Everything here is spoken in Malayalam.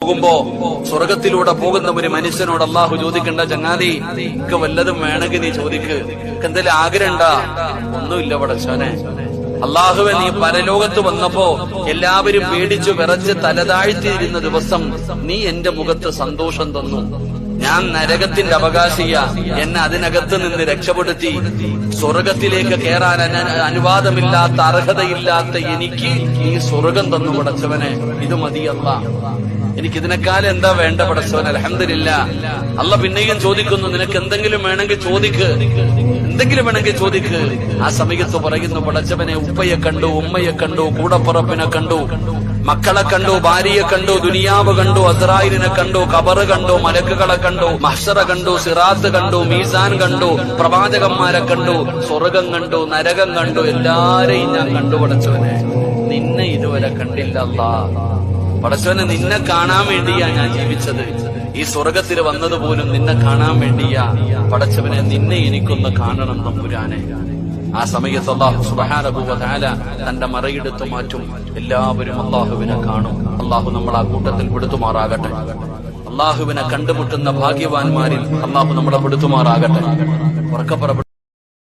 പോകുമ്പോ സ്വർഗത്തിലൂടെ പോകുന്ന ഒരു മനുഷ്യനോട് അള്ളാഹു ചോദിക്കണ്ട, ചങ്ങാതി എനിക്ക് വല്ലതും വേണമെങ്കിൽ നീ ചോദിക്ക്, എന്തെങ്കിലും ആഗ്രഹണ്ടാ? ഒന്നുമില്ല പടച്ചോനെ. അള്ളാഹുവെ, നീ പരലോകത്ത് വന്നപ്പോ എല്ലാവരും പേടിച്ചു വിറച്ച് തലതാഴ്ത്തിയിരുന്ന ദിവസം നീ എന്റെ മുഖത്ത് സന്തോഷം തന്നു. ഞാൻ നരകത്തിന്റെ അവകാശിയ, എന്നെ അതിനകത്ത് നിന്ന് രക്ഷപ്പെടുത്തി സ്വർഗത്തിലേക്ക് കയറാൻ അനുവാദമില്ലാത്ത, അർഹതയില്ലാത്ത എനിക്ക് നീ സ്വർഗം തന്നു പടച്ചവനെ. ഇത് മതിയല്ല, എനിക്കിതിനേക്കാളും എന്താ വേണ്ട പടച്ചവൻ? അൽഹംദുലില്ലാഹ്. അല്ല പിന്നെയും ചോദിക്കുന്നു, നിനക്ക് എന്തെങ്കിലും വേണമെങ്കിൽ ചോദിക്ക്, എന്തെങ്കിലും വേണമെങ്കിൽ ചോദിക്ക്. ആ സമയത്ത് പറയുന്നു, പടച്ചവനെ, ഉപ്പയെ കണ്ടു, ഉമ്മയെ കണ്ടു, കൂടപ്പുറപ്പിനെ കണ്ടു, മക്കളെ കണ്ടു, ഭാര്യയെ കണ്ടു, ദുനിയാവ് കണ്ടു, അസ്രായിലിനെ കണ്ടു, ഖബറ് കണ്ടു, മലക്കുകളെ കണ്ടു, മഹ്ശറ കണ്ടു, സിറാത്ത് കണ്ടു, മീസാൻ കണ്ടു, പ്രവാചകന്മാരെ കണ്ടു, സ്വർഗം കണ്ടു, നരകം കണ്ടു, എല്ലാരെയും ഞാൻ കണ്ടു പടച്ചവനെ. നിന്നെ ഇതുവരെ കണ്ടില്ല അല്ലാ. പടച്ചവനെ, നിന്നെ കാണാൻ വേണ്ടിയാ ഞാൻ ജീവിച്ചത്. ഈ സ്വർഗത്തിൽ വന്നതുപോലും നിന്നെ കാണാൻ വേണ്ടിയാ പടച്ചവനെ. നിന്നെ എനിക്കൊന്ന് കാണണം തമ്പുരാനെ. ആ സമയത്ത് അല്ലാഹു സുബ്ഹാനഹു വ തആല തന്റെ മറയെടുത്തു മാറ്റും. എല്ലാവരും അല്ലാഹുവിനെ കാണും. അല്ലാഹു നമ്മളെ ആ കൂട്ടത്തിൽ പെടുത്തുമാറാകട്ടെ. അല്ലാഹുവിനെ കണ്ടുമുട്ടുന്ന ഭാഗ്യവാന്മാരിൽ അല്ലാഹു നമ്മളെ പെടുത്തുമാറാകട്ടെ.